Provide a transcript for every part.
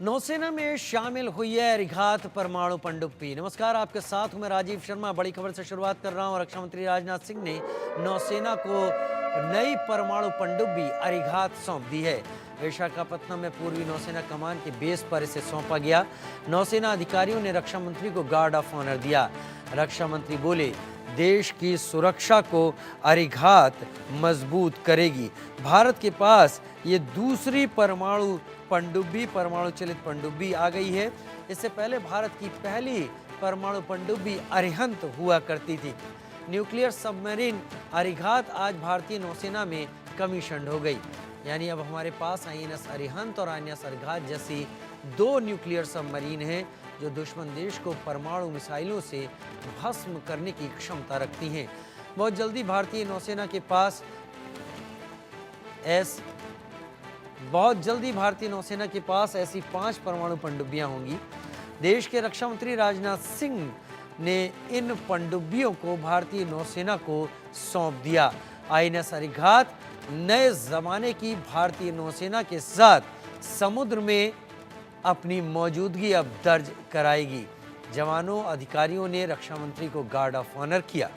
नौसेना में शामिल हुई है अरिघात परमाणु पनडुब्बी। नमस्कार, आपके साथ हूं मैं राजीव शर्मा। बड़ी खबर से शुरुआत कर रहा हूं। रक्षा मंत्री राजनाथ सिंह ने नौसेना को नई परमाणु पनडुब्बी अरिघात सौंप दी है। विशाखापत्तनम में पूर्वी नौसेना कमान के बेस पर इसे सौंपा गया। नौसेना अधिकारियों ने रक्षा मंत्री को गार्ड ऑफ ऑनर दिया। रक्षा मंत्री बोले, देश की सुरक्षा को अरिघात मजबूत करेगी। भारत के पास ये दूसरी परमाणु चलित पनडुब्बी आ गई है। इससे पहले भारत की पहली परमाणु पनडुब्बी अरिहंत हुआ करती थी। न्यूक्लियर सबमरीन अरिघात आज भारतीय नौसेना में कमीशन्ड हो गई। यानी अब हमारे पास आईएनएस अरिहंत और आईएनएस अरिघात जैसी दो न्यूक्लियर सबमरीन हैं जो दुश्मन देश को परमाणु मिसाइलों से भस्म करने की क्षमता रखती हैं। बहुत जल्दी भारतीय नौसेना के पास ऐसी 5 परमाणु पनडुब्बियां होंगी। देश के रक्षा मंत्री राजनाथ सिंह ने इन पनडुब्बियों को भारतीय नौसेना को सौंप दिया। आईएनएस अरिघात नए जमाने की भारतीय नौसेना के साथ समुद्र में अपनी मौजूदगी अब दर्ज कराएगी। जवानों अधिकारियों ने रक्षा मंत्री को गार्ड ऑफ ऑनर दिया।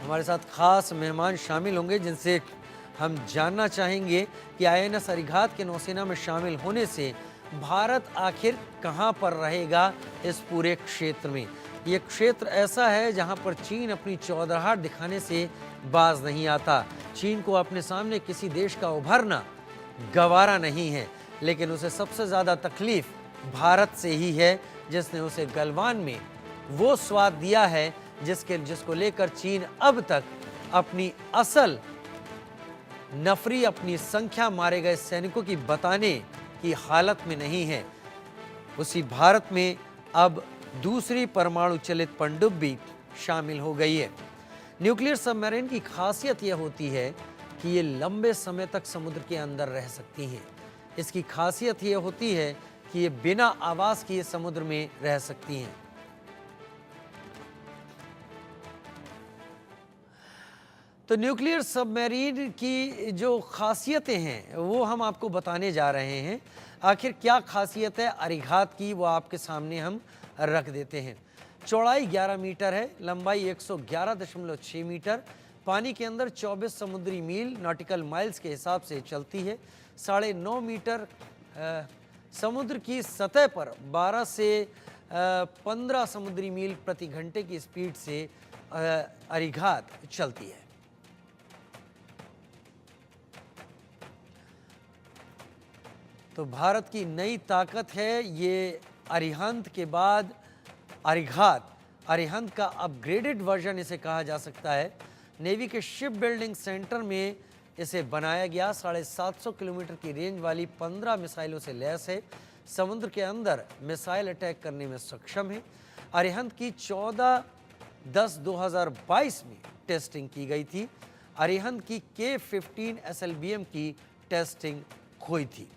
हमारे साथ खास मेहमान शामिल होंगे जिनसे हम जानना चाहेंगे कि आईएनएस अरिघात के नौसेना में शामिल होने से भारत आखिर कहां पर रहेगा इस पूरे क्षेत्र में। ये क्षेत्र ऐसा है जहां पर चीन अपनी चौधराहट दिखाने से बाज नहीं आता। चीन को अपने सामने किसी देश का उभरना गवारा नहीं है, लेकिन उसे सबसे ज़्यादा तकलीफ भारत से ही है, जिसने उसे गलवान में वो स्वाद दिया है जिसको लेकर चीन अब तक अपनी असल नफरी, अपनी संख्या मारे गए सैनिकों की बताने की हालत में नहीं है। उसी भारत में अब दूसरी परमाणु चलित पनडुब्बी शामिल हो गई है। न्यूक्लियर सबमरीन की खासियत यह होती है कि ये लंबे समय तक समुद्र के अंदर रह सकती हैं। इसकी खासियत यह होती है कि ये बिना आवाज किए समुद्र में रह सकती हैं। तो न्यूक्लियर सबमरीन की जो खासियतें हैं वो हम आपको बताने जा रहे हैं। आखिर क्या खासियत है अरिघात की, वो आपके सामने हम रख देते हैं। चौड़ाई 11 मीटर है, लंबाई 111.6 मीटर, पानी के अंदर 24 समुद्री मील नॉटिकल माइल्स के हिसाब से चलती है। 9.5 मीटर समुद्र की सतह पर 12 से 15 समुद्री मील प्रति घंटे की स्पीड से अरिघात चलती है। तो भारत की नई ताकत है ये अरिहंत के बाद अरिघात। अरिहंत का अपग्रेडेड वर्जन इसे कहा जा सकता है। नेवी के शिप बिल्डिंग सेंटर में इसे बनाया गया। 750 किलोमीटर की रेंज वाली 15 मिसाइलों से लैस है। समुद्र के अंदर मिसाइल अटैक करने में सक्षम है। अरिहंत की 14/10/2022 में टेस्टिंग की गई थी। अरिहंत की K-15 SLBM की टेस्टिंग हुई थी।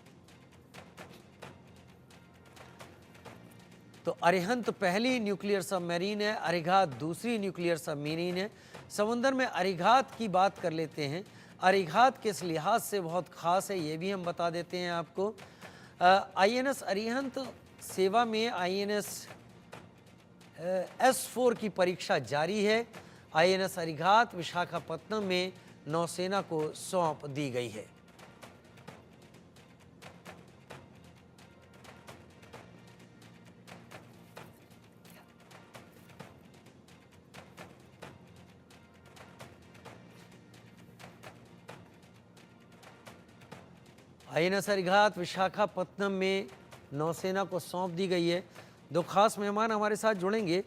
तो अरिहंत पहली न्यूक्लियर सबमरीन है, अरिघात दूसरी न्यूक्लियर सबमरीन है। समुद्र में अरिघात की बात कर लेते हैं। अरिघात किस लिहाज से बहुत खास है ये भी हम बता देते हैं आपको। आईएनएस अरिहंत सेवा में आईएनएस S4 की परीक्षा जारी है। आईएनएस अरिघात विशाखापत्तनम में नौसेना को सौंप दी गई है। आईएनएस अरिघात विशाखापत्तनम में नौसेना को सौंप दी गई है। दो खास मेहमान हमारे साथ जुड़ेंगे।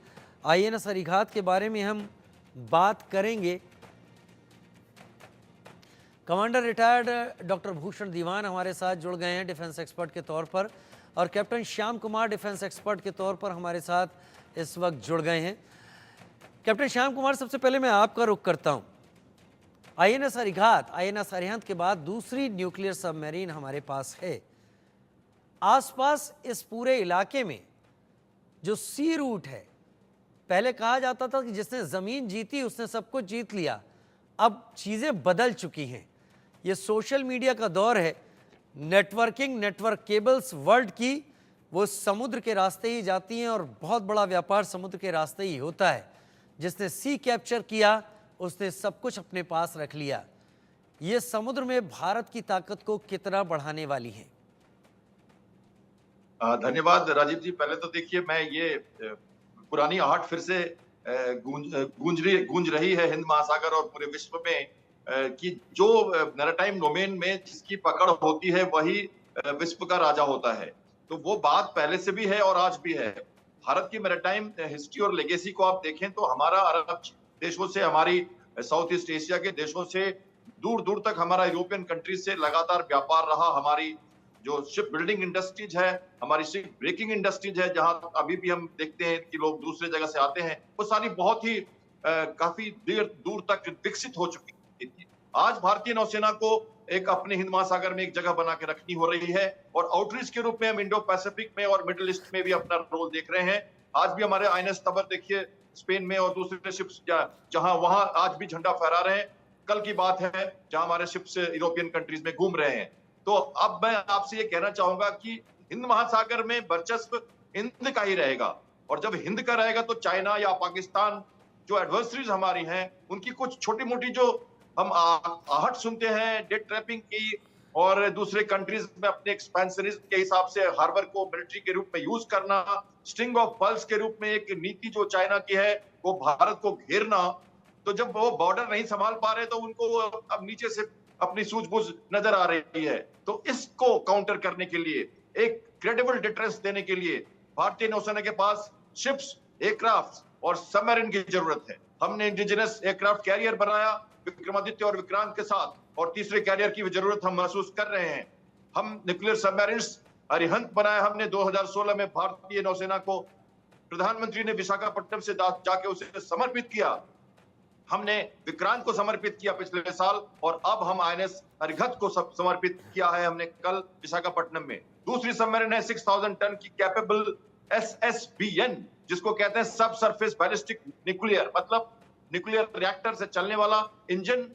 आईएनएस अरिघात के बारे में हम बात करेंगे। कमांडर रिटायर्ड डॉक्टर भूषण दीवान हमारे साथ जुड़ गए हैं डिफेंस एक्सपर्ट के तौर पर, और captain Shyam Kumar defence expert के तौर पर हमारे साथ इस वक्त जुड़ गए हैं। कैप्टन श्याम कुमार, सबसे पहले मैं आपका रुख करता हूं। आईएनएस अरिघात, आईएनएस अरिहंत के बाद दूसरी न्यूक्लियर सबमरीन हमारे पास है। आसपास इस पूरे इलाके में जो सी रूट है, पहले कहा जाता था कि जिसने जमीन जीती उसने सब कुछ जीत लिया। अब चीजें बदल चुकी हैं। ये सोशल मीडिया का दौर है। नेटवर्किंग, नेटवर्क केबल्स वर्ल्ड की वो समुद्र के रास्ते ही जाती हैं और बहुत बड़ा व्यापार समुद्र के रास्ते ही होता है। जिसने सी कैप्चर किया उसने सब कुछ अपने पास रख लिया। ये समुद्र में भारत की ताकत को कितना बढ़ाने वाली है? धन्यवाद राजीव जी। पहले तो देखिए, मैं ये पुरानी आहट फिर से गूंज रही है हिंद महासागर और पूरे विश्व में, कि जो मैरीटाइम डोमेन में जिसकी पकड़ होती है वही विश्व का राजा होता है। तो वो बात पहले से भी है और आज भी है। भारत की मैरीटाइम हिस्ट्री और लेगेसी को आप देखें तो हमारा अरब देशों से, हमारी साउथ ईस्ट एशिया के देशों से, दूर दूर तक हमारा यूरोपियन कंट्रीज से लगातार व्यापार रहा। हमारी जो शिप बिल्डिंग इंडस्ट्रीज है, हमारी शिप ब्रेकिंग इंडस्ट्रीज है, जहां अभी भी हम देखते हैं कि लोग दूसरे जगह से आते हैं, वो सारी बहुत ही काफी देर दूर तक विकसित हो चुकी थी। आज भारतीय नौसेना को एक अपने हिंद महासागर में एक जगह बना के रखनी हो रही है और आउटरीच के रूप में हम इंडो पैसिफिक में और मिडिल ईस्ट में भी अपना रोल देख रहे हैं। आज भी हमारे आईएनएस तबर देखिए स्पेन में और दूसरे शिप्स जहां वहां आज भी झंडा फहरा रहे हैं। कल की बात है जहां हमारे शिप्स यूरोपियन कंट्रीज में घूम रहे हैं। तो अब मैं आपसे ये कहना चाहूंगा कि हिंद महासागर में वर्चस्व हिंद का ही रहेगा, और जब हिंद का रहेगा तो चाइना या पाकिस्तान, जो एडवर्सरीज हमारी हैं, उनकी कुछ छोटी मोटी जो हम आहट सुनते हैं डेट ट्रैपिंग की और दूसरे कंट्रीज में अपने एक्सपेंशनिज्म के हिसाब से हार्बर को मिलिट्री के रूप में यूज करना, स्टिंग ऑफ पल्स के रूप में एक नीति जो चाइना की है वो भारत को घेरना, तो जब वो बॉर्डर नहीं संभाल पा रहे तो उनको अब नीचे से अपनी सूझबूझ नजर आ रही है। तो इसको काउंटर करने के लिए, एक क्रेडिबल डिटरेंस देने के लिए भारतीय नौसेना के पास शिप्स, एयरक्राफ्ट और सबमरीन की जरूरत है। हमने इंडिजिनस एयरक्राफ्ट कैरियर बनाया विक्रमादित्य और विक्रांत के साथ, और तीसरे कैरियर की जरूरत हम महसूस कर रहे हैं। हम न्यूक्लियर सबमरीन्स अरिहंत बनाया हमने 2016 में। भारतीय नौसेना को प्रधानमंत्री ने विशाखापट्टनम से जाके उसे समर्पित किया। हमने विक्रांत को समर्पित किया पिछले साल, और अब हम आईएनएस अरिहंत को समर्पित किया है हमने कल विशाखापट्टनम में। दूसरी सबमरीन है 6000 टन की कैपेबल SSBN, जिसको कहते हैं सब सरफेस बैलिस्टिक न्यूक्लियर, मतलब न्यूक्लियर रिएक्टर से चलने वाला इंजन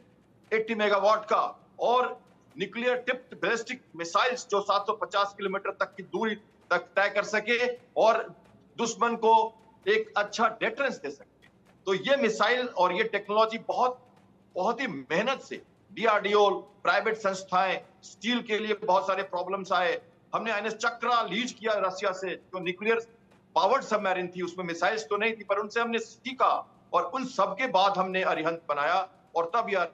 80 मेगावाट का, और न्यूक्लियर टिप्ड बैलिस्टिक मिसाइल्स जो 750 किलोमीटर तक की दूरी तक तय कर सके और दुश्मन को एक अच्छा डिटरेंस दे सके। तो ये मिसाइल और ये टेक्नोलॉजी बहुत ही मेहनत से DRDO, प्राइवेट संस्थाएं, स्टील के लिए बहुत सारे प्रॉब्लम्स आए। हमने आईएनएस चक्रा लीज किया रशिया से, जो न्यूक्लियर पावर्ड सबमरीन थी, उसमें मिसाइल्स तो नहीं थी पर उनसे हमने सीखा, और उन सब के बाद हमने अरिहंत बनाया, और तब यह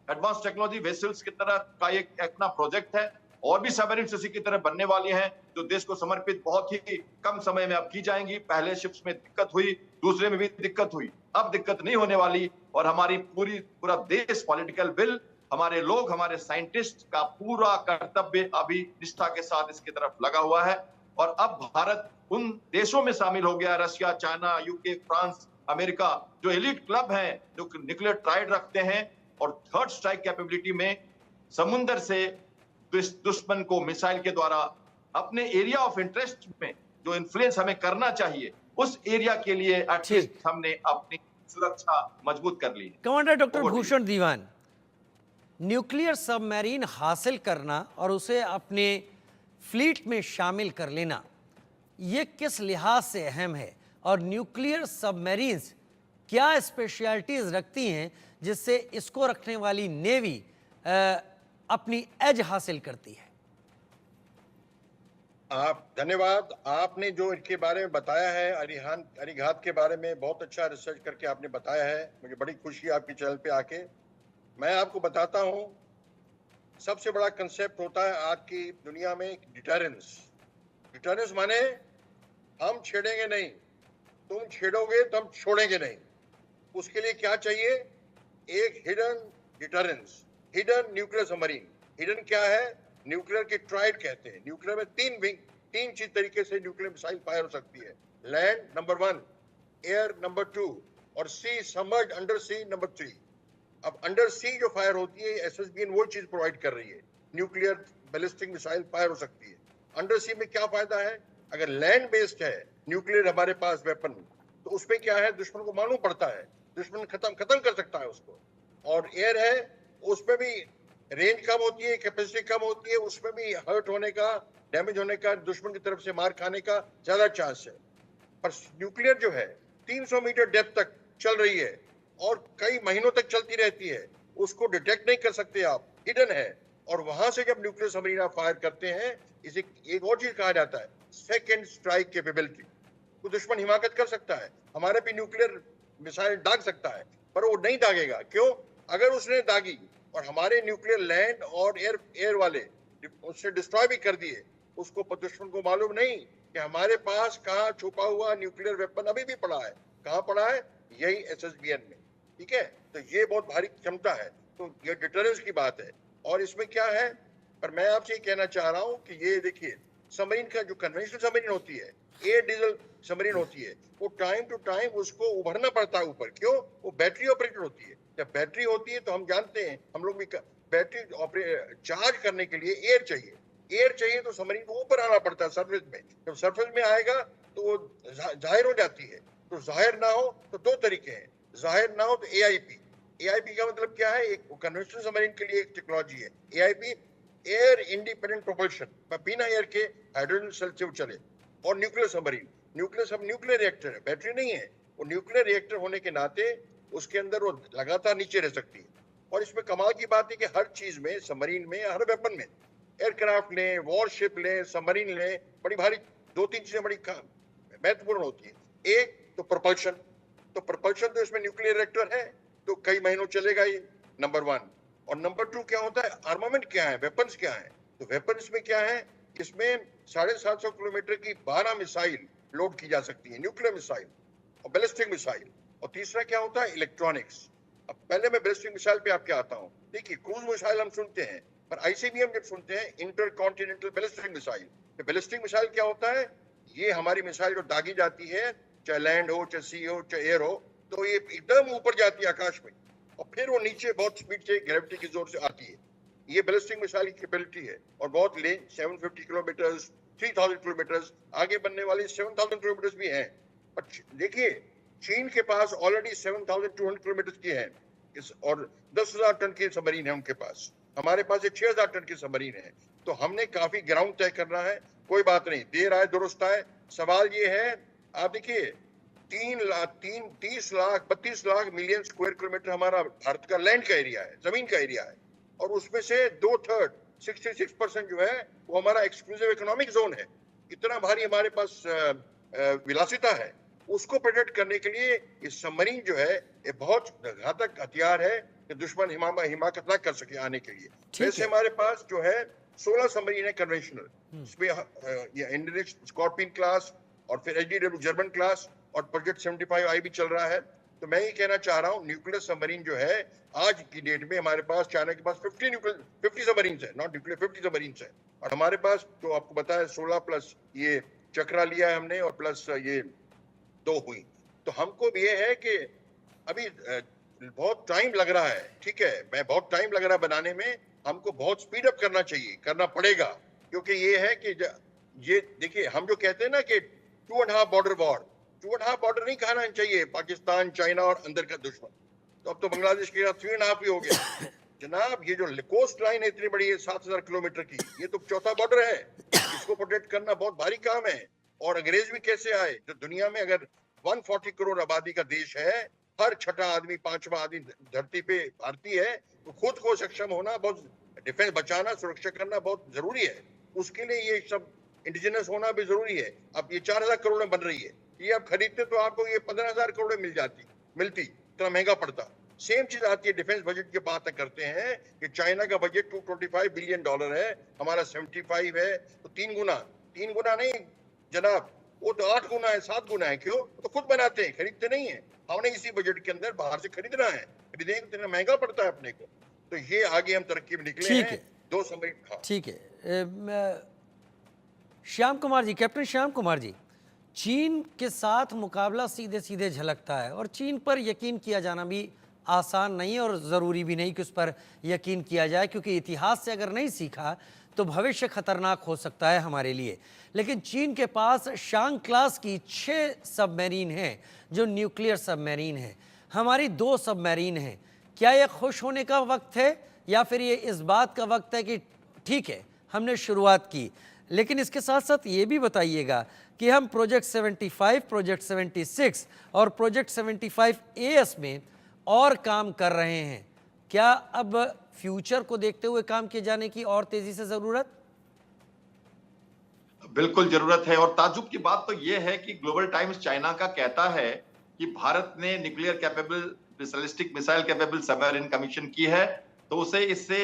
एडवांस टेक्नोलॉजी वेसल्स की तरह का एक अपना प्रोजेक्ट है। और भी सबमरीन इसी की तरह बनने वाली हैं जो देश को समर्पित बहुत ही कम समय में अब की जाएंगी। पहले शिप्स में दिक्कत हुई, दूसरे में भी दिक्कत हुई, अब दिक्कत नहीं होने वाली। और हमारी पूरा देश, पॉलिटिकल विल, हमारे लोग, हमारे साइंटिस्ट का पूरा कर्तव्य अभी निष्ठा के साथ इसकी तरफ लगा हुआ है। और अब भारत उन देशों में शामिल हो गया, Russia, China, UK, France, America, जो एलिट क्लब हैं, जो न्यूक्लियर ट्राइड रखते हैं और थर्ड स्ट्राइक कैपेबिलिटी में समुद्र से दुश्मन को मिसाइल के द्वारा अपने एरिया ऑफ इंटरेस्ट में जो इन्फ्लुएंस हमें करना चाहिए, उस एरिया के लिए एटलीस्ट हमने अपनी सुरक्षा मजबूत कर ली है। कमांडर डॉक्टर भूषण दीवान, न्यूक्लियर सबमरीन हासिल करना और उसे अपने फ्लीट में शामिल कर लेना, ये किस लिहाज से अहम है, और न्यूक्लियर सबमरीन्स क्या स्पेशलिटीज रखती हैं जिससे इसको रखने वाली नेवी अपनी एज हासिल करती है? आप धन्यवाद। आपने जो इनके बारे में बताया है, अरिघात के बारे में बहुत अच्छा रिसर्च करके आपने बताया है। मुझे बड़ी खुशी है आपके चैनल पे आके। मैं आपको बताता हूँ, सबसे बड़ा कंसेप्ट होता है आज की दुनिया में डिटरेंस। डिटरेंस माने हम छेड़ेंगे नहीं, तुम छेड़ोगे तो हम छोड़ेंगे नहीं। उसके लिए क्या चाहिए? एक hidden deterrence, hidden nuclear submarine. Hidden क्या है? न्यूक्लियर के ट्राइड कहते हैं। न्यूक्लियर में तीन चीज तरीके से न्यूक्लियर मिसाइल फायर हो सकती है। लैंड नंबर 1, एयर नंबर 2, और सी सबमर्ज अंडर सी नंबर 3। अब अंडर सी जो फायर होती है, SSBN वो चीज प्रोवाइड कर रही है। न्यूक्लियर बैलिस्टिक मिसाइल फायर हो सकती है। अंडर सी में क्या फायदा है? अगर लैंड बेस्ड है न्यूक्लियर हमारे पास वेपन, तो उसमें क्या है, दुश्मन को मालूम पड़ता है, दुश्मन खत्म कर सकता है उसको। और एयर है, उसमें भी रेंज कम होती है, कैपेसिटी कम होती है, उसमें भी हर्ट होने का, डैमेज होने का, दुश्मन की तरफ से मार खाने का ज्यादा चांस है। पर न्यूक्लियर जो है 300 मीटर डेप्थ तक चल रही है और कई महीनों तक चलती रहती है, उसको डिटेक्ट नहीं कर सकते आप, हिडन है। और वहां से जब न्यूक्लियर सबमरीन आप फायर करते हैं, इसे एक और चीज कहा जाता है सेकेंड स्ट्राइक कैपेबिलिटी। तो दुश्मन हिमाकत कर सकता है, हमारे भी न्यूक्लियर मिसाइल दाग सकता है, पर वो नहीं दागेगा। क्यों? अगर उसने दागी और हमारे न्यूक्लियर लैंड और एयर वाले उससे डिस्ट्रॉय भी कर दिए, उसको दुश्मन को मालूम नहीं कि हमारे पास कहाँ छुपा हुआ न्यूक्लियर वेपन अभी भी पड़ा है। कहाँ पड़ा है? यही SSBN में। ठीक है, तो ये बहुत भारी क्षमता है, तो ये डिटरेंस की बात है। और इसमें क्या है, पर मैं आपसे ये कहना चाह रहा हूँ कि ये देखिए, सबमरीन का जो कन्वेंशनल सबमरीन होती है, एयर डीजल सबमरीन होती है, वो टाइम टू टाइम उसको उभरना पड़ता है ऊपर। क्यों? वो बैटरी ऑपरेटेड होती है। जब बैटरी होती है तो हम जानते हैं, हम लोग भी बैटरी चार्ज करने के लिए एयर चाहिए। एयर चाहिए तो सबमरीन को ऊपर आना पड़ता है सरफेस में। जब सरफेस में आएगा तो वो जाहिर हो जाती है। तो जाहिर ना हो तो दो तरीके हैं, जाहिर ना हो तो AIP का मतलब क्या है? एक कन्वेंशनल सबमरीन के लिए एक टेक्नोलॉजी है AIP, एयर इंडिपेंडेंट प्रोपल्शन, बिना एयर के हाइड्रोजन सेल से चले। और न्यूक्लियर सबमरीन, न्यूक्लियर रिएक्टर है, बैटरी नहीं है। वो न्यूक्लियर रिएक्टर होने के नाते उसके अंदर वो लगातार नीचे रह सकती है। और इसमें कमाल की बात है कि हर चीज में, सबमरीन में, हर वेपन में, एयरक्राफ्ट लें, वॉरशिप लें, सबमरीन लें, बड़ी भारी दो तीन चीजें बड़ी महत्वपूर्ण होती है। एक तो propulsion, तो इसमें न्यूक्लियर रिएक्टर है तो कई महीनों चलेगा ही, नंबर 1। और नंबर 2 क्या होता है? आर्मामेंट क्या है, वेपन्स क्या है? तो वेपन्स में क्या है? इसमें 750 किलोमीटर की 12 मिसाइल लोड की जा सकती है, न्यूक्लियर मिसाइल और बैलिस्टिक मिसाइल। और तीसरा क्या होता है? इलेक्ट्रॉनिक्स। अब पहले मैं बैलिस्टिक मिसाइल पे आपके आता हूँ। देखिए, क्रूज मिसाइल हम सुनते हैं, पर ICBM जब सुनते हैं, इंटर कॉन्टिनेंटल बैलिस्टिक मिसाइल। तो बैलिस्टिक मिसाइल क्या होता है? ये हमारी मिसाइल जो दागी जाती है, चाहे लैंड हो, चाहे सी हो, चाहे एयर हो, तो ये एकदम ऊपर जाती है आकाश में और फिर वो नीचे बहुत स्पीड से ग्रेविटी की जोर से आती है। ये बैलिस्टिक मिसाइल की कैपेबिलिटी है। और बहुत रेंज 750 किलोमीटर, 3000 किलोमीटर, आगे बनने वाली 7000 किलोमीटर भी हैं। पर देखिए, चीन के पास ऑलरेडी 7200 किलोमीटर की है और 10,000 टन की सबमरीन है उनके पास। हमारे पास 6,000 टन की सबमरीन है। तो हमने काफी ग्राउंड तय करना है। कोई बात नहीं, देर आए दुरुस्त आए। सवाल ये है, आप देखिए, 32 लाख मिलियन स्क्वायर किलोमीटर हमारा भारत का लैंड का एरिया है, जमीन का एरिया है। और उसमें से 2/3 66% जो है वो हमारा एक्सक्लूसिव इकोनॉमिक जोन है। इतना भारी हमारे पास विलासिता है। उसको प्रोटेक्ट करने के लिए ये सबमरीन जो है ये बहुत घातक हथियार है कि दुश्मन हिमाकत ना कर सके आने के लिए। वैसे हमारे पास जो है 16 सबमरीन है कन्वेंशनल। इसमें इंडोनेशियन स्कॉर्पियन क्लास और फिर HDW जर्मन क्लास और प्रोजेक्ट 75I भी चल रहा है। तो मैं ये कहना चाह रहा हूँ, न्यूक्लियर सबमरीन जो है आज की डेट में हमारे पास, चाइना के पास 50 सबमरीन है, नॉट न्यूक्लियर, 50 सबमरीन है। और हमारे पास जो आपको बताया 16 प्लस ये चक्रा लिया है हमने और प्लस ये 2 हुई। तो हमको भी ये है कि अभी बहुत टाइम लग रहा है, ठीक है, मैं बहुत टाइम लग रहा है बनाने में, हमको बहुत स्पीड अप करना चाहिए, करना पड़ेगा। क्योंकि ये है कि ये देखिए, हम जो कहते हैं ना कि 2.5 बॉर्डर वॉर, 2.5 बॉर्डर नहीं कहना चाहिए, पाकिस्तान, चाइना और अंदर का दुश्मन। तो अब तो बांग्लादेश के 3.5 ही हो गया जनाब। ये जो कोस्ट लाइन है इतनी बड़ी है, 7,000 किलोमीटर की, ये तो चौथा बॉर्डर है। इसको प्रोटेक्ट करना बहुत भारी काम है। और अंग्रेज भी कैसे आए? जो दुनिया में अगर 140 करोड़ आबादी का देश है, हर छठा आदमी, 5वां आदमी धरती पे भारतीय है, तो खुद को सक्षम होना, बहुत डिफेंस बचाना, सुरक्षा करना बहुत जरूरी है। उसके लिए ये सब इंडिजिनस होना भी जरूरी है। अब ये 4,000 करोड़ में बन रही है, ये आप खरीदते तो आपको ये 15,000 करोड़ में मिलती, इतना महंगा पड़ता। सेम चीज आती है डिफेंस बजट की बात करते हैं कि चाइना का बजट $225 बिलियन है, हमारा 75 है। तो 3 गुना नहीं जनाब, वो तो 8 गुना है, 7 गुना है। क्यों? तो खुद बनाते हैं, खरीदते नहीं है। हमने इसी बजट के अंदर बाहर से खरीदना है, खरीदेंगे तो इतना महंगा पड़ता है अपने को। तो ये आगे हम तरक्की में निकले हैं। 2 सबमरीन। ठीक है, श्याम कुमार जी, कैप्टन श्याम कुमार जी, चीन के साथ मुकाबला सीधे सीधे झलकता है और चीन पर यकीन किया जाना भी आसान नहीं और ज़रूरी भी नहीं कि उस पर यकीन किया जाए, क्योंकि इतिहास से अगर नहीं सीखा तो भविष्य खतरनाक हो सकता है हमारे लिए। लेकिन चीन के पास शांग क्लास की 6 सबमरीन हैं जो न्यूक्लियर सबमरीन हैं, हमारी 2 सबमरीन हैं। क्या यह खुश होने का वक्त है या फिर ये इस बात का वक्त है कि ठीक है हमने शुरुआत की? लेकिन इसके साथ साथ ये भी बताइएगा कि हम प्रोजेक्ट 75, प्रोजेक्ट 76 और प्रोजेक्ट 75 AS में और काम कर रहे हैं। क्या अब फ्यूचर को देखते हुए काम किए जाने की और तेजी से जरूरत? बिल्कुल जरूरत है। और ताज्जुब की बात तो यह है कि ग्लोबल टाइम्स चाइना का कहता है कि भारत ने nuclear capable ballistic missile capable submarine commission की है, तो उसे इससे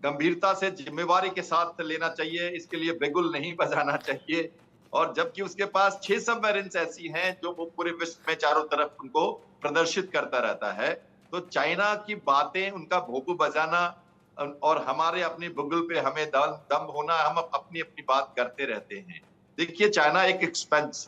गंभीरता से जिम्मेवारी के साथ लेना चाहिए, इसके लिए बिगुल नहीं बजाना चाहिए। और जबकि उसके पास 6 सबमरीन ऐसी हैं जो वो पूरे विश्व में चारों तरफ उनको प्रदर्शित करता रहता है। तो चाइना की बातें, उनका भोंपू बजाना और हमारे अपने बुगल पे हमें दम होना, हम अपनी अपनी बात करते रहते हैं। देखिए, चाइना एक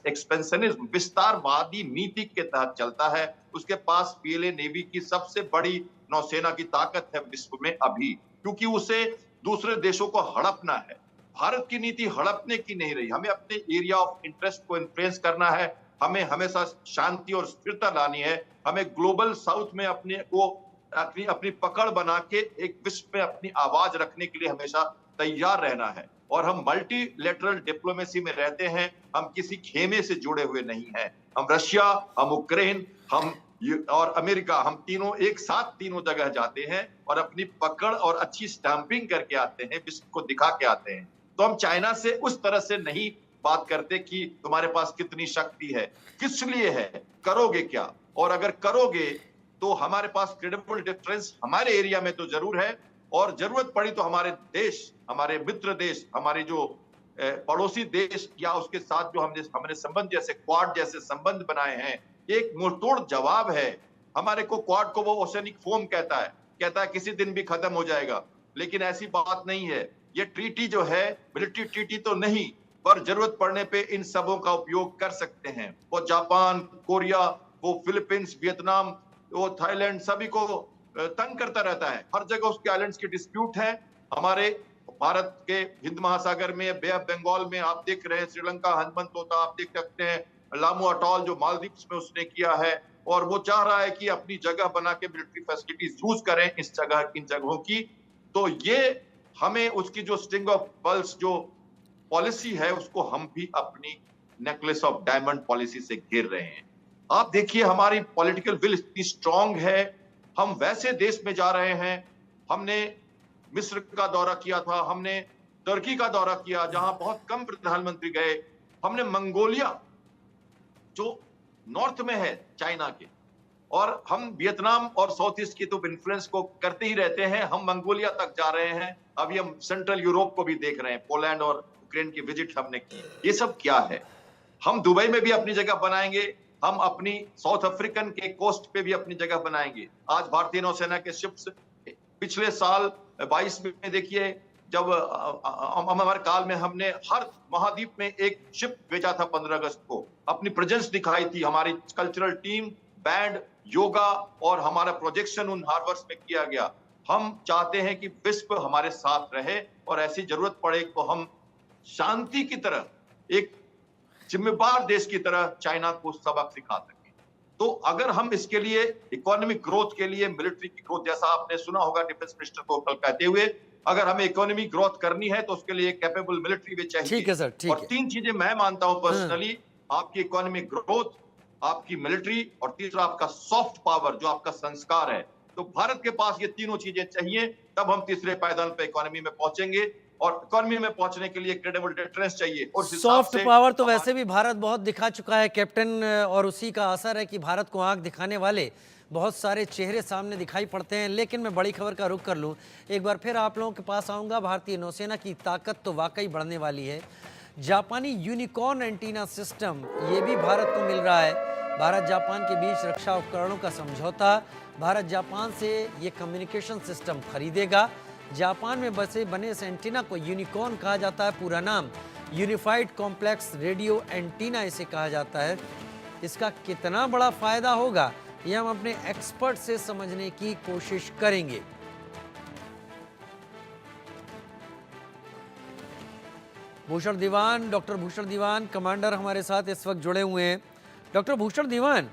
एक्सपेंशनिज्म विस्तारवादी नीति के तहत चलता है। उसके पास पीएलए नेवी की सबसे बड़ी नौसेना की ताकत है विश्व में अभी, क्योंकि उसे दूसरे देशों को हड़पना है। भारत की नीति हड़पने की नहीं रही। हमें अपने एरिया ऑफ इंटरेस्ट को इन्फ्लुएंस करना है, हमें हमेशा शांति और स्थिरता लानी है, हमें ग्लोबल साउथ में अपने को अपनी अपनी पकड़ बना के एक विश्व में अपनी आवाज रखने के लिए हमेशा तैयार रहना है। और हम मल्टीलेटरल डिप्लोमेसी में रहते हैं, हम किसी खेमे से जुड़े हुए नहीं हैं। हम रशिया, हम यूक्रेन, हम और अमेरिका, हम तीनों एक साथ तीनों जगह जाते हैं और अपनी पकड़ और अच्छी स्टैंपिंग करके आते हैं, विश्व को दिखा के आते हैं। तो हम चाइना से उस तरह से नहीं बात करते कि तुम्हारे पास कितनी शक्ति है, किस लिए है, करोगे क्या, और अगर करोगे तो हमारे पास क्रेडिबल डिफरेंस हमारे एरिया में तो जरूर है, और जरूरत पड़ी तो हमारे देश, हमारे मित्र देश, हमारे जो पड़ोसी देश या उसके साथ जो हमने संबंध जैसे क्वाड जैसे संबंध बनाए हैं, एक मुंहतोड़ जवाब है। हमारे को क्वाड को वो ओशनिक फोम कहता है किसी दिन भी खत्म हो जाएगा, लेकिन ऐसी बात नहीं है। ये ट्रीटी जो है मिलिट्री ट्रीटी तो नहीं, पर जरूरत पड़ने पे इन सबों का उपयोग कर सकते हैं। वो जापान, कोरिया, वो फिलीपींस, वियतनाम, वो थाईलैंड, सभी को तंग करता रहता है। हर जगह उसके आइलैंड्स की डिस्प्यूट है। हमारे भारत के हिंद महासागर में, बे ऑफ बंगाल में आप देख रहे हैं, श्रीलंका हनुमंत तोता आप देख सकते हैं, लामू अटॉल जो मालदीव्स में उसने किया है, और वो चाह रहा है कि अपनी जगह बना के मिलिट्री फैसिलिटीज यूज करें इन जगहों की। तो ये हमें उसकी जो स्ट्रिंग ऑफ पर्ल्स जो पॉलिसी है उसको हम भी अपनी नेकलेस ऑफ डायमंड पॉलिसी से घेर रहे हैं। आप देखिए, हमारी पॉलिटिकल विल इतनी स्ट्रांग है, हम वैसे देश में जा रहे हैं। हमने मिस्र का दौरा किया था, हमने तुर्की का दौरा किया जहां बहुत कम प्रधानमंत्री गए, हमने मंगोलिया जो नॉर्थ में है चाइना के, और हम वियतनाम और साउथ ईस्ट की तो इन्फ्लुएंस को करते ही रहते हैं। हम मंगोलिया तक जा रहे हैं, अभी हम सेंट्रल यूरोप को भी देख रहे हैं, पोलैंड और यूक्रेन की विजिट हमने की। ये सब क्या है? हम दुबई में भी अपनी जगह बनाएंगे, हम अपनी साउथ अफ्रीकन के कोस्ट पे भी अपनी जगह बनाएंगे। आज भारतीय नौसेना के शिप्स पिछले साल 22 में देखिए, जब हमारे काल में हमने हर महाद्वीप में एक शिप भेजा था 15 अगस्त को, अपनी प्रेजेंस दिखाई थी। हमारी कल्चरल टीम, बैंड, योगा और हमारा प्रोजेक्शन उन हार्बर्स में किया गया। हम चाहते हैं कि विश्व हमारे साथ रहे, और ऐसी जरूरत पड़े तो हम शांति की तरह, एक जिम्मेदार देश की तरह चाइना को सबक सिखा सके। तो अगर हम इसके लिए इकोनॉमिक ग्रोथ के लिए मिलिट्री की ग्रोथ, जैसा आपने सुना होगा डिफेंस मिनिस्टर को कल कहते हुए, अगर हमें इकोनॉमिक ग्रोथ करनी है तो उसके लिए कैपेबल मिलिट्री भी चाहिए। ठीक है सर, ठीक और है। 3 चीजें मैं मानता हूं पर्सनली, आपकी इकोनॉमिक ग्रोथ, आपकी मिलिट्री, और तीसरा आपका सॉफ्ट पावर जो आपका संस्कार है। तो भारत के पास ये तीनों चीजें चाहिए, तब हम तीसरे पायदान पे इकोनॉमी में पहुंचेंगे। और इकोनॉमी में पहुंचने के लिए क्रेडिबल डिफरेंस चाहिए। और सॉफ्ट पावर तो वैसे भी भारत बहुत दिखा चुका है कैप्टन, और उसी का असर है कि भारत को आंख दिखाने वाले बहुत सारे चेहरे सामने दिखाई पड़ते हैं। लेकिन मैं बड़ी खबर का रुख कर लूं, एक बार फिर आप लोगों के पास आऊंगा। भारतीय नौसेना की ताकत तो वाकई बढ़ने वाली है। जापानी यूनिकॉर्न एंटीना सिस्टम, ये भी भारत को मिल रहा है। भारत जापान के बीच रक्षा उपकरणों का समझौता, भारत जापान से ये कम्युनिकेशन सिस्टम खरीदेगा। जापान में बने इस एंटीना को यूनिकॉर्न कहा जाता है, पूरा नाम यूनिफाइड कॉम्प्लेक्स रेडियो एंटीना इसे कहा जाता है। इसका कितना बड़ा फायदा होगा ये हम अपने एक्सपर्ट से समझने की कोशिश करेंगे। भूषण दीवान, डॉक्टर भूषण दीवान कमांडर हमारे साथ इस वक्त जुड़े हुए हैं। डॉक्टर भूषण दीवान,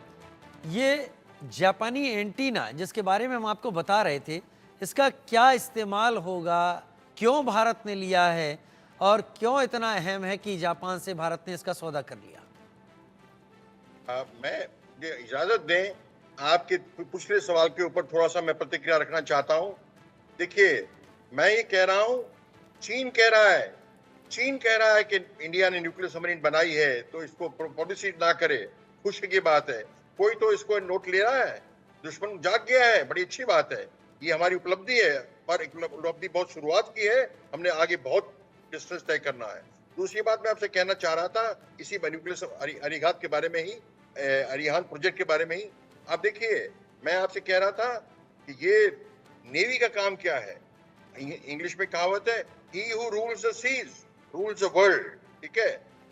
ये जापानी एंटीना जिसके बारे में हम आपको बता रहे थे, इसका क्या इस्तेमाल होगा, क्यों भारत ने लिया है और क्यों इतना अहम है कि जापान से भारत ने इसका सौदा कर लिया? मैं ये इजाजत दें, आपके पिछले सवाल के ऊपर थोड़ा सा मैं प्रतिक्रिया रखना चाहता हूं। देखिए, मैं ये कह रहा हूं, चीन कह रहा है कि इंडिया ने न्यूक्लियर सबमरीन बनाई है तो इसको पॉलिसी ना करे, खुशी की बात है। कोई तो इसको नोट ले रहा है, दुश्मन जाग गया है, बड़ी अच्छी बात है, ये हमारी उपलब्धि है, पर उपलब्धि बहुत शुरुआत की है, हमने आगे बहुत डिस्टेंस तय करना है। दूसरी बात मैं आपसे कहना चाह रहा था इसी न्यूक्लियर अरिघात के बारे में ही, अरिहान प्रोजेक्ट के बारे में ही। आप देखिए, मैं आपसे कह रहा था कि ये नेवी का काम क्या है। इंग्लिश में कहावत है, he who rules the seas rules the world। ठीक है,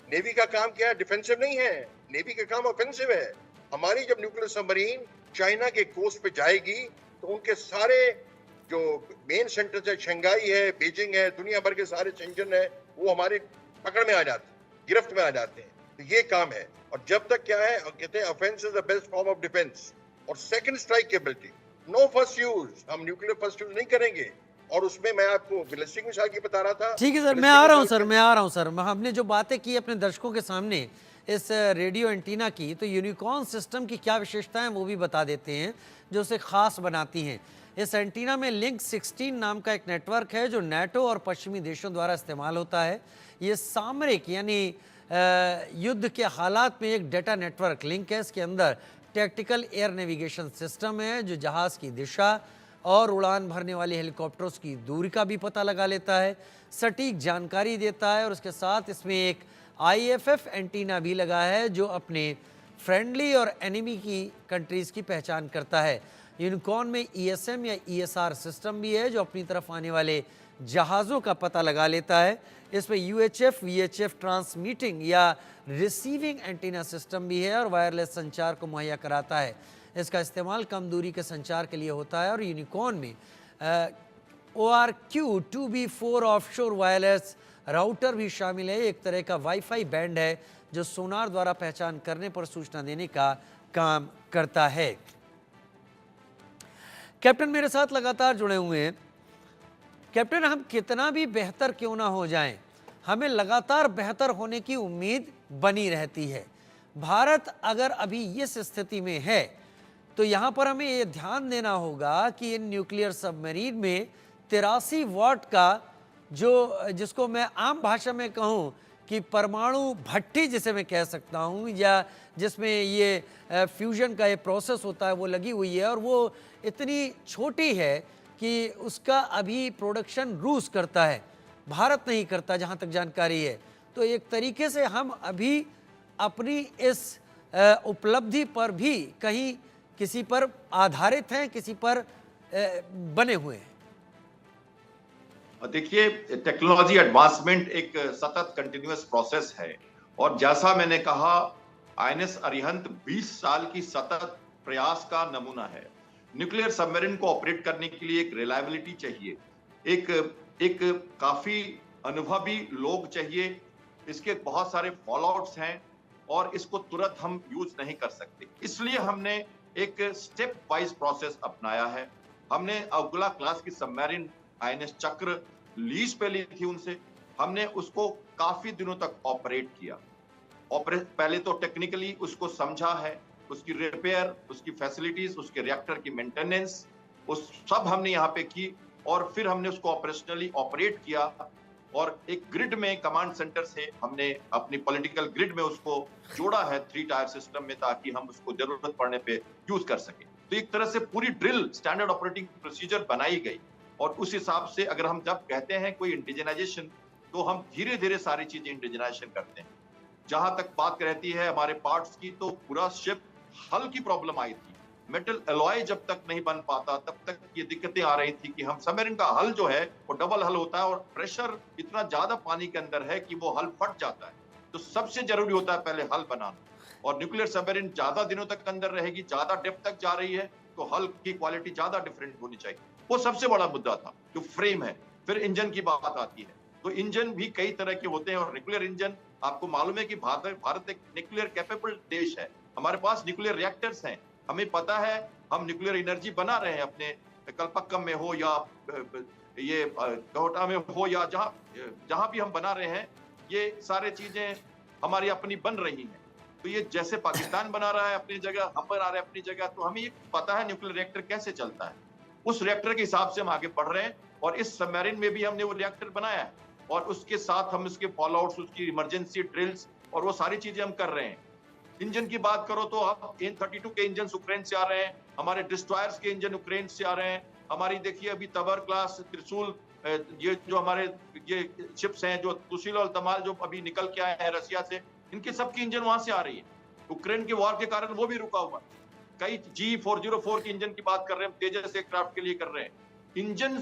नेवी का काम क्या है? डिफेंसिव नहीं है, नेवी का काम ऑफेंसिव है। हमारी जब न्यूक्लियर सबमरीन चाइना के कोस्ट पे जाएगी तो उनके सारे जो मेन सेंटर है, शंघाई है, बीजिंग है, दुनिया भर के सारे सेंटर है, वो हमारे पकड़ में आ जाते हैं, गिरफ्त में आ जाते हैं। तो ये काम है। और जब तक क्या है, कहते हैं offence is the best form of defence. और second strike capability, no first use, हम न्यूक्लियर फर्स्ट यूज नहीं करेंगे। और उसमें मैं आपको बैलिस्टिक मिसाइल की बता रहा था। ठीक है सर, मैं आ रहा हूं सर। हमने जो बातें की अपने दर्शकों के सामने इस रेडियो एंटीना की, तो यूनिकॉर्न सिस्टम की क्या विशेषताएं वो भी बता देते हैं जो उसे खास बनाती हैं। इस एंटीना में लिंक 16 नाम का एक नेटवर्क है जो नाटो और पश्चिमी देशों द्वारा इस्तेमाल होता है। ये सामरिक यानी युद्ध के हालात में एक डेटा नेटवर्क लिंक है। इसके अंदर टैक्टिकल एयर नेविगेशन सिस्टम है जो जहाज़ की दिशा और उड़ान भरने वाले हेलीकॉप्टरों की दूरी का भी पता लगा लेता है, सटीक जानकारी देता है। और उसके साथ इसमें एक IFF एंटीना भी लगा है जो अपने फ्रेंडली और एनिमी की कंट्रीज़ की पहचान करता है। यूनिकॉर्न में ESM या ESR सिस्टम भी है जो अपनी तरफ आने वाले जहाज़ों का पता लगा लेता है। इसमें UHF VHF ट्रांसमिटिंग या रिसीविंग एंटीना सिस्टम भी है और वायरलेस संचार को मुहैया कराता है। इसका इस्तेमाल कम दूरी के संचार के लिए होता है। और यूनिकॉर्न में ORQ-2B4 ऑफशोर वायरलेस राउटर भी शामिल है। एक तरह का वाईफाई बैंड है जो सोनार द्वारा पहचान करने पर सूचना देने का काम करता है। कैप्टन मेरे साथ लगातार जुड़े हुए हैं। कैप्टन, हम कितना भी बेहतर क्यों ना हो जाएं, हमें लगातार बेहतर होने की उम्मीद बनी रहती है। भारत अगर अभी इस स्थिति में है तो यहाँ पर हमें ये ध्यान देना होगा कि इन न्यूक्लियर सबमरीन में 83 वॉट का जिसको मैं आम भाषा में कहूँ कि परमाणु भट्टी जिसे मैं कह सकता हूँ, या जिसमें ये फ्यूजन का ये प्रोसेस होता है, वो लगी हुई है। और वो इतनी छोटी है कि उसका अभी प्रोडक्शन रूस करता है, भारत नहीं करता जहाँ तक जानकारी है। तो एक तरीके से हम अभी अपनी इस उपलब्धि पर भी कहीं किसी पर आधारित हैं, किसी पर बने हुए हैं। देखिए, टेक्नोलॉजी एडवांसमेंट एक सतत कंटिन्यूअस प्रोसेस है। और जैसा मैंने कहा, INS अरिहंत 20 साल की सतत प्रयास का नमूना है। न्यूक्लियर सबमरीन को ऑपरेट करने के लिए एक रिलायबिलिटी चाहिए, एक काफी अनुभवी लोग चाहिए। इसके बहुत सारे फॉलोआउट्स हैं और इसको तुरंत हम यूज नहीं कर सकते। इसलिए हमने एक स्टेप वाइज प्रोसेस अपनाया है। हमने अवगुला क्लास की सबमरीन INS चक्र लीज पे ली थी उनसे। हमने उसको काफी दिनों तक ऑपरेट किया। पहले तो टेक्निकली उसको समझा है, उसकी रिपेयर, उसकी फैसिलिटीज, उसके रिएक्टर की मेंटेनेंस, उस सब हमने यहाँ पे की। और फिर हमने उसको ऑपरेशनली ऑपरेट किया और एक ग्रिड में कमांड सेंटर से हमने अपनी पॉलिटिकल ग्रिड में उसको जोड़ा है 3 टायर सिस्टम में, ताकि हम उसको जरूरत पड़ने पे यूज कर सके। तो एक तरह से पूरी ड्रिल स्टैंडर्ड ऑपरेटिंग प्रोसीजर बनाई गई। और उस हिसाब से अगर हम जब कहते हैं कोई इंडिजिनाइजेशन, तो हम धीरे धीरे सारी चीजें इंडिजिनाइजेशन करते हैं। जहां तक बात रहती है हमारे पार्ट्स की, तो पूरा शिप हल की प्रॉब्लम आई थी। मेटल एलॉय जब तक नहीं बन पाता तब तक ये दिक्कतें आ रही थी कि हम सबमरीन का हल जो है वो डबल हल होता है और प्रेशर इतना ज्यादा पानी के अंदर है कि वो हल फट जाता है। तो सबसे जरूरी होता है पहले हल बनाना। और न्यूक्लियर सबमरीन ज्यादा दिनों तक अंदर रहेगी, ज्यादा डेप्थ तक जा रही है, तो हल की क्वालिटी ज्यादा डिफरेंट होनी चाहिए। वो सबसे बड़ा मुद्दा था, जो फ्रेम है। फिर इंजन की बात आती है, तो इंजन भी कई तरह के होते हैं। और न्यूक्लियर इंजन, आपको मालूम है कि भारत एक न्यूक्लियर कैपेबल देश है। हमारे पास न्यूक्लियर रिएक्टर्स हैं। हमें पता है हम न्यूक्लियर एनर्जी बना रहे हैं अपने कलपक्कम में हो या ये गहोटा में हो या जहां भी हम बना रहे हैं, ये सारे चीजें हमारी अपनी बन रही हैं। तो ये जैसे पाकिस्तान बना रहा है अपनी जगह, हम बना रहे हैं अपनी जगह, तो हमें ये पता है न्यूक्लियर रिएक्टर कैसे चलता है। उस रिएक्टर के हिसाब से हम आगे बढ़ रहे हैं और इस सबमरीन में भी हमने वो रिएक्टर बनाया है और उसके साथ हम इसके फॉलोआउट्स, उसकी इमरजेंसी ड्रिल्स और वो सारी चीजें हम कर रहे हैं। इंजन की बात करो तो अब AN-32 के इंजन यूक्रेन से आ रहे हैं, हमारे डिस्ट्रॉयर्स के इंजन यूक्रेन से आ रहे हैं, हमारी देखिए अभी तबर क्लास, त्रिशूल, ये जो हमारे ये शिप्स हैं, जो तुशील और तमाल जो अभी निकल के आए हैं रशिया से, इनके सबकी इंजन वहां से आ रही है। यूक्रेन के वॉर के कारण वो भी रुका हुआ है। कई G404 की इंजन की बात कर रहे हैं, तेजस एयरक्राफ्ट के लिए कर रहे हैं। इंजन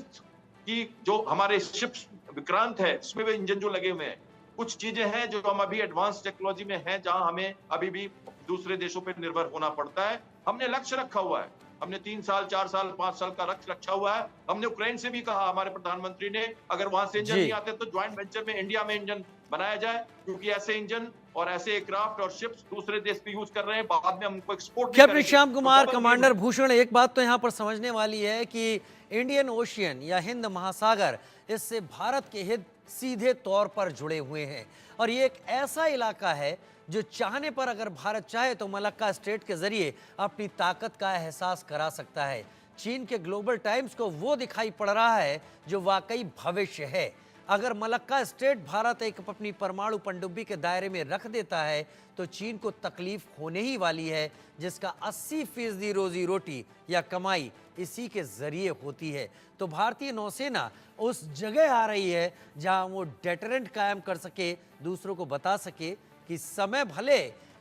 की जो हमारे शिप्स विक्रांत है, इसमें भी इंजन जो लगे हुए हैं। कुछ चीजें हैं जो हम अभी एडवांस टेक्नोलॉजी में हैं, जहां हमें अभी भी दूसरे देशों पर निर्भर होना पड़ता है। हमने लक्ष्य रखा हुआ है, हमने 3 साल, 4 साल, 5 साल का लक्ष्य रखा हुआ है। हमने यूक्रेन से भी कहा, हमारे प्रधानमंत्री ने, अगर वहां से इंजन नहीं आते तो ज्वाइंट वेंचर में इंडिया में इंजन बनाया जाए, क्योंकि ऐसे इंजन और ऐसे एयरक्राफ्ट और शिप्स दूसरे देश भी यूज कर रहे हैं, बाद में हम उनको export captain Shyam Kumar, commander Bhushan, एक बात तो यहाँ पर समझने वाली है कि इंडियन ओशियन या हिंद महासागर, इससे भारत के हित सीधे तौर पर जुड़े हुए हैं और ये एक ऐसा इलाका है जो चाहने पर, अगर भारत चाहे तो मलक्का स्टेट के जरिए अपनी ताकत का एहसास करा सकता है। चीन के ग्लोबल टाइम्स को वो दिखाई पड़ रहा है जो वाकई भविष्य है। अगर मलक्का स्टेट भारत एक अपनी परमाणु पनडुब्बी के दायरे में रख देता है तो चीन को तकलीफ होने ही वाली है, जिसका 80% रोजी रोटी या कमाई इसी के जरिए होती है। तो भारतीय नौसेना उस जगह आ रही है जहां वो डेटरेंट कायम कर सके, दूसरों को बता सके कि समय भले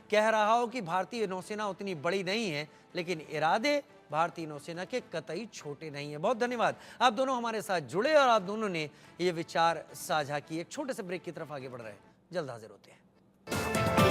कह रहा हो कि भारतीय नौसेना उतनी बड़ी नहीं है, लेकिन इरादे भारतीय नौसेना के कतई छोटे नहीं है। बहुत धन्यवाद, आप दोनों हमारे साथ जुड़े और आप दोनों ने ये विचार साझा किए। एक छोटे से ब्रेक की तरफ आगे बढ़ रहे हैं, जल्द हाजिर होते हैं।